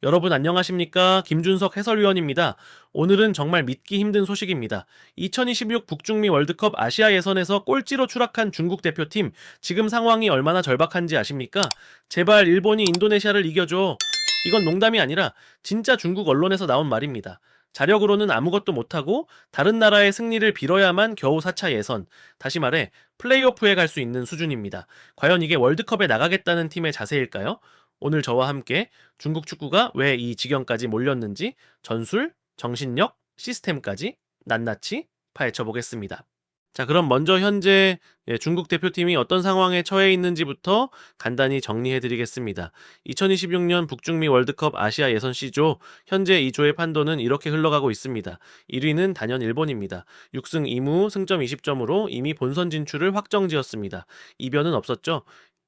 여러분 안녕하십니까? 김준석 해설위원입니다. 오늘은 정말 믿기 힘든 소식입니다. 2026 북중미 월드컵 아시아 예선에서 꼴찌로 추락한 중국 대표팀, 지금 상황이 얼마나 절박한지 아십니까? 제발 일본이 인도네시아를 이겨줘. 이건 농담이 아니라 진짜 중국 언론에서 나온 말입니다. 자력으로는 아무것도 못하고 다른 나라의 승리를 빌어야만 겨우 4차 예선, 다시 말해 플레이오프에 갈 수 있는 수준입니다. 과연 이게 월드컵에 나가겠다는 팀의 자세일까요? 오늘 저와 함께 중국 축구가 왜 이 지경까지 몰렸는지 전술, 정신력, 시스템까지 낱낱이 파헤쳐 보겠습니다. 자, 그럼 먼저 현재 중국 대표팀이 어떤 상황에 처해 있는지부터 간단히 정리해 드리겠습니다. 2026년 북중미 월드컵 아시아 예선 C조, 현재 이 조의 판도는 이렇게 흘러가고 있습니다. 1위는 단연 일본입니다. 6승 2무 승점 20점으로 이미 본선 진출을 확정지었습니다. 이변은 없었죠.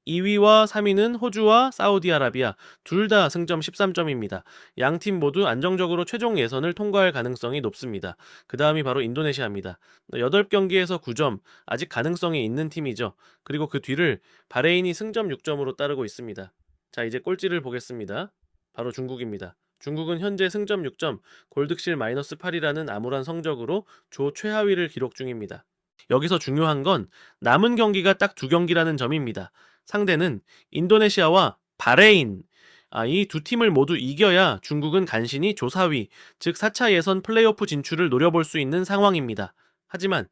2위와 3위는 호주와 사우디아라비아, 둘 다 승점 13점입니다. 양 팀 모두 안정적으로 최종 예선을 통과할 가능성이 높습니다. 그 다음이 바로 인도네시아입니다. 8경기에서 9점, 아직 가능성이 있는 팀이죠. 그리고 그 뒤를 바레인이 승점 6점으로 따르고 있습니다. 자, 이제 꼴찌를 보겠습니다. 바로 중국입니다. 중국은 현재 승점 6점, 골득실 -8이라는 암울한 성적으로 조 최하위를 기록 중입니다. 여기서 중요한 건 남은 경기가 딱 2경기라는 점입니다. 상대는 인도네시아와 바레인. 이 두 팀을 모두 이겨야 중국은 간신히 조 4위, 즉 4차 예선 플레이오프 진출을 노려볼 수 있는 상황입니다. 하지만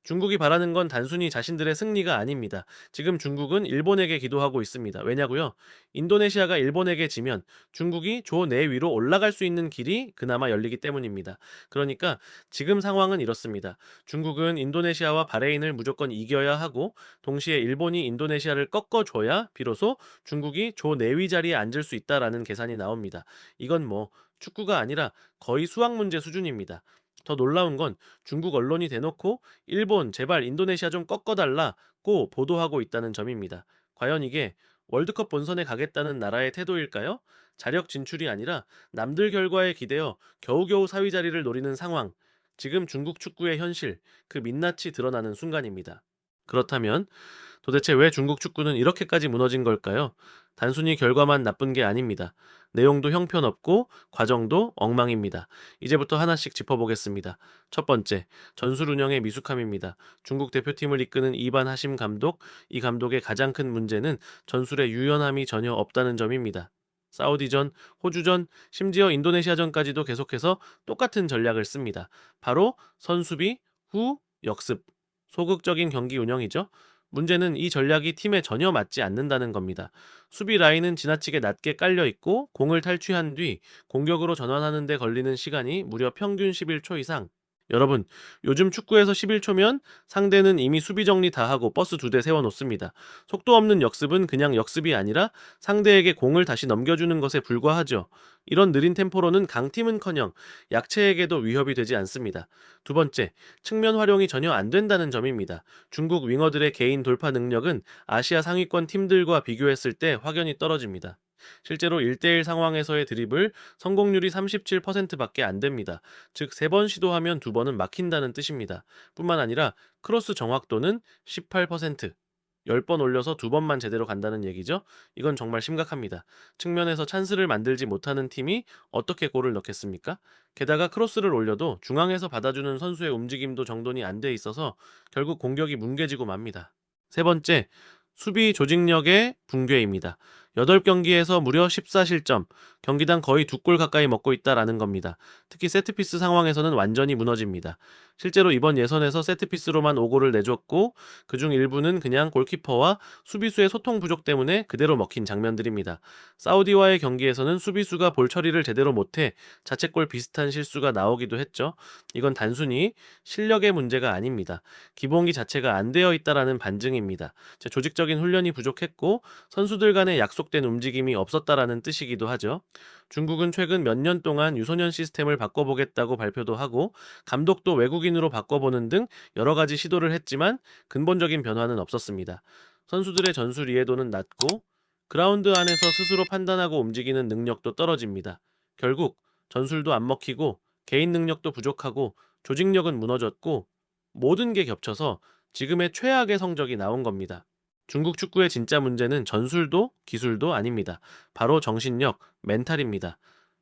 중국이 바라는 건 단순히 자신들의 승리가 아닙니다. 지금 중국은 일본에게 기도하고 있습니다. 왜냐고요? 인도네시아가 일본에게 지면 중국이 조 내위로 올라갈 수 있는 길이 그나마 열리기 때문입니다. 그러니까 지금 상황은 이렇습니다. 중국은 인도네시아와 바레인을 무조건 이겨야 하고, 동시에 일본이 인도네시아를 꺾어줘야 비로소 중국이 조 내위 자리에 앉을 수 있다라는 계산이 나옵니다. 이건 뭐 축구가 아니라 거의 수학 문제 수준입니다. 더 놀라운 건 중국 언론이 대놓고 일본 제발 인도네시아 좀 꺾어달라고 보도하고 있다는 점입니다. 과연 이게 월드컵 본선에 가겠다는 나라의 태도일까요? 자력 진출이 아니라 남들 결과에 기대어 겨우겨우 사위 자리를 노리는 상황. 지금 중국 축구의 현실, 그 민낯이 드러나는 순간입니다. 그렇다면 도대체 왜 중국 축구는 이렇게까지 무너진 걸까요? 단순히 결과만 나쁜 게 아닙니다. 내용도 형편없고 과정도 엉망입니다. 이제부터 하나씩 짚어보겠습니다. 첫 번째, 전술 운영의 미숙함입니다. 중국 대표팀을 이끄는 이반 하심 감독, 이 감독의 가장 큰 문제는 전술의 유연함이 전혀 없다는 점입니다. 사우디전, 호주전, 심지어 인도네시아전까지도 계속해서 똑같은 전략을 씁니다. 바로 선수비, 후, 역습. 소극적인 경기 운영이죠. 문제는 이 전략이 팀에 전혀 맞지 않는다는 겁니다. 수비 라인은 지나치게 낮게 깔려 있고, 공을 탈취한 뒤 공격으로 전환하는 데 걸리는 시간이 무려 평균 11초 이상. 여러분, 요즘 축구에서 11초면 상대는 이미 수비 정리 다 하고 버스 2대 세워놓습니다. 속도 없는 역습은 그냥 역습이 아니라 상대에게 공을 다시 넘겨주는 것에 불과하죠. 이런 느린 템포로는 강팀은커녕 약체에게도 위협이 되지 않습니다. 두 번째, 측면 활용이 전혀 안 된다는 점입니다. 중국 윙어들의 개인 돌파 능력은 아시아 상위권 팀들과 비교했을 때 확연히 떨어집니다. 실제로 1대1 상황에서의 드리블 성공률이 37%밖에 안 됩니다. 즉 3번 시도하면 2번은 막힌다는 뜻입니다. 뿐만 아니라 크로스 정확도는 18%. 10번 올려서 2번만 제대로 간다는 얘기죠. 이건 정말 심각합니다. 측면에서 찬스를 만들지 못하는 팀이 어떻게 골을 넣겠습니까? 게다가 크로스를 올려도 중앙에서 받아주는 선수의 움직임도 정돈이 안 돼 있어서 결국 공격이 뭉개지고 맙니다. 세 번째, 수비 조직력의 붕괴입니다. 8경기에서 무려 14실점, 경기당 거의 2골 가까이 먹고 있다라는 겁니다. 특히 세트피스 상황에서는 완전히 무너집니다. 실제로 이번 예선에서 세트피스로만 5골을 내줬고, 그중 일부는 그냥 골키퍼와 수비수의 소통 부족 때문에 그대로 먹힌 장면들입니다. 사우디와의 경기에서는 수비수가 볼 처리를 제대로 못해 자책골 비슷한 실수가 나오기도 했죠. 이건 단순히 실력의 문제가 아닙니다. 기본기 자체가 안 되어 있다라는 반증입니다. 조직적인 훈련이 부족했고 선수들 간의 약속된 움직임이 없었다라는 뜻이기도 하죠. 중국은 최근 몇 년 동안 유소년 시스템을 바꿔보겠다고 발표도 하고, 감독도 외국인으로 바꿔보는 등 여러 가지 시도를 했지만 근본적인 변화는 없었습니다. 선수들의 전술 이해도는 낮고 그라운드 안에서 스스로 판단하고 움직이는 능력도 떨어집니다. 결국 전술도 안 먹히고 개인 능력도 부족하고 조직력은 무너졌고, 모든 게 겹쳐서 지금의 최악의 성적이 나온 겁니다. 중국 축구의 진짜 문제는 전술도 기술도 아닙니다. 바로 정신력, 멘탈입니다.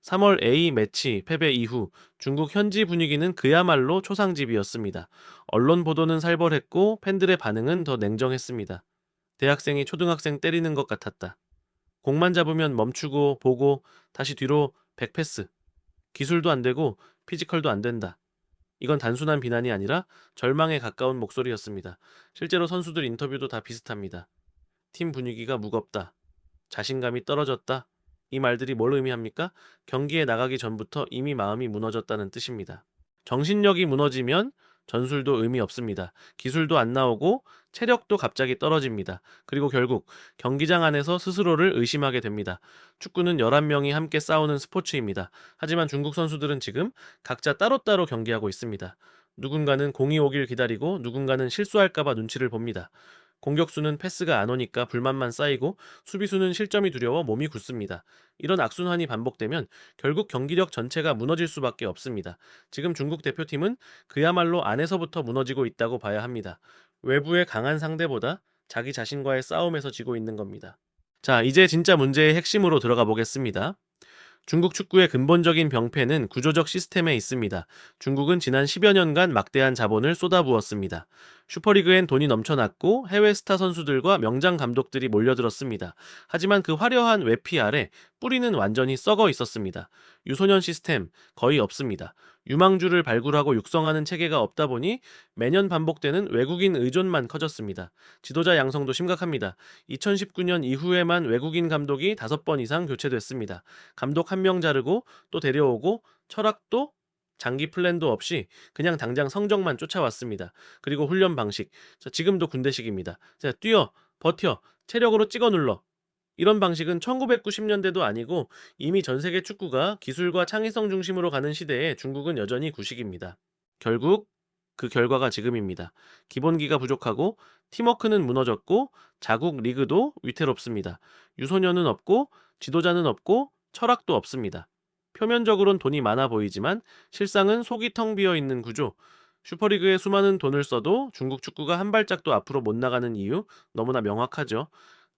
3월 A 매치 패배 이후 중국 현지 분위기는 그야말로 초상집이었습니다. 언론 보도는 살벌했고 팬들의 반응은 더 냉정했습니다. 대학생이 초등학생 때리는 것 같았다. 공만 잡으면 멈추고 보고 다시 뒤로 백패스. 기술도 안 되고 피지컬도 안 된다. 이건 단순한 비난이 아니라 절망에 가까운 목소리였습니다. 실제로 선수들 인터뷰도 다 비슷합니다. 팀 분위기가 무겁다. 자신감이 떨어졌다. 이 말들이 뭘 의미합니까? 경기에 나가기 전부터 이미 마음이 무너졌다는 뜻입니다. 정신력이 무너지면 전술도 의미 없습니다. 기술도 안 나오고 체력도 갑자기 떨어집니다. 그리고 결국 경기장 안에서 스스로를 의심하게 됩니다. 축구는 11명이 함께 싸우는 스포츠입니다. 하지만 중국 선수들은 지금 각자 따로따로 경기하고 있습니다. 누군가는 공이 오길 기다리고 누군가는 실수할까봐 눈치를 봅니다. 공격수는 패스가 안 오니까 불만만 쌓이고 수비수는 실점이 두려워 몸이 굳습니다. 이런 악순환이 반복되면 결국 경기력 전체가 무너질 수밖에 없습니다. 지금 중국 대표팀은 그야말로 안에서부터 무너지고 있다고 봐야 합니다. 외부의 강한 상대보다 자기 자신과의 싸움에서 지고 있는 겁니다. 자, 이제 진짜 문제의 핵심으로 들어가 보겠습니다. 중국 축구의 근본적인 병폐는 구조적 시스템에 있습니다. 중국은 지난 10여 년간 막대한 자본을 쏟아부었습니다. 슈퍼리그엔 돈이 넘쳐났고 해외 스타 선수들과 명장 감독들이 몰려들었습니다. 하지만 그 화려한 외피 아래 뿌리는 완전히 썩어 있었습니다. 유소년 시스템 거의 없습니다. 유망주를 발굴하고 육성하는 체계가 없다 보니 매년 반복되는 외국인 의존만 커졌습니다. 지도자 양성도 심각합니다. 2019년 이후에만 외국인 감독이 5번 이상 교체됐습니다. 감독 한 명 자르고 또 데려오고 철학도 장기 플랜도 없이 그냥 당장 성적만 쫓아왔습니다. 그리고 훈련 방식. 자, 지금도 군대식입니다. 자, 뛰어, 버텨, 체력으로 찍어 눌러. 이런 방식은 1990년대도 아니고 이미 전 세계 축구가 기술과 창의성 중심으로 가는 시대에 중국은 여전히 구식입니다. 결국 그 결과가 지금입니다. 기본기가 부족하고 팀워크는 무너졌고 자국 리그도 위태롭습니다. 유소년은 없고 지도자는 없고 철학도 없습니다. 표면적으론 돈이 많아 보이지만 실상은 속이 텅 비어 있는 구조. 슈퍼리그에 수많은 돈을 써도 중국 축구가 한 발짝도 앞으로 못 나가는 이유 너무나 명확하죠.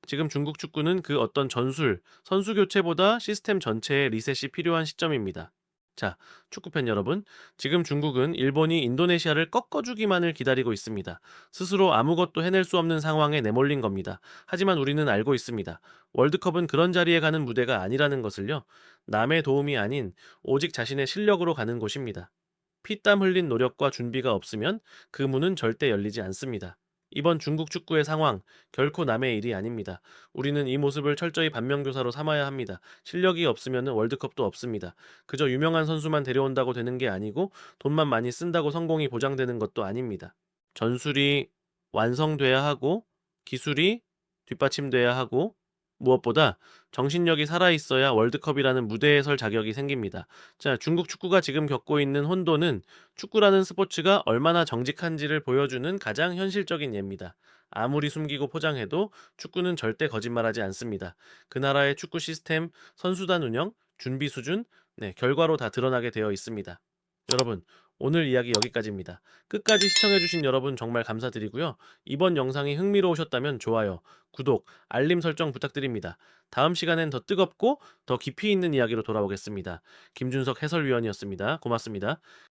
지금 중국 축구는 그 어떤 전술, 선수 교체보다 시스템 전체의 리셋이 필요한 시점입니다. 자, 축구팬 여러분, 지금 중국은 일본이 인도네시아를 꺾어주기만을 기다리고 있습니다. 스스로 아무것도 해낼 수 없는 상황에 내몰린 겁니다. 하지만 우리는 알고 있습니다. 월드컵은 그런 자리에 가는 무대가 아니라는 것을요. 남의 도움이 아닌 오직 자신의 실력으로 가는 곳입니다. 피땀 흘린 노력과 준비가 없으면 그 문은 절대 열리지 않습니다. 이번 중국 축구의 상황, 결코 남의 일이 아닙니다. 우리는 이 모습을 철저히 반면교사로 삼아야 합니다. 실력이 없으면 월드컵도 없습니다. 그저 유명한 선수만 데려온다고 되는 게 아니고 돈만 많이 쓴다고 성공이 보장되는 것도 아닙니다. 전술이 완성돼야 하고 기술이 뒷받침돼야 하고 무엇보다 정신력이 살아있어야 월드컵이라는 무대에 설 자격이 생깁니다. 자, 중국 축구가 지금 겪고 있는 혼돈은 축구라는 스포츠가 얼마나 정직한지를 보여주는 가장 현실적인 예입니다. 아무리 숨기고 포장해도 축구는 절대 거짓말하지 않습니다. 그 나라의 축구 시스템, 선수단 운영, 준비 수준, 결과로 다 드러나게 되어 있습니다. 여러분, 오늘 이야기 여기까지입니다. 끝까지 시청해주신 여러분 정말 감사드리고요. 이번 영상이 흥미로우셨다면 좋아요, 구독, 알림 설정 부탁드립니다. 다음 시간엔 더 뜨겁고 더 깊이 있는 이야기로 돌아오겠습니다. 김준석 해설위원이었습니다. 고맙습니다.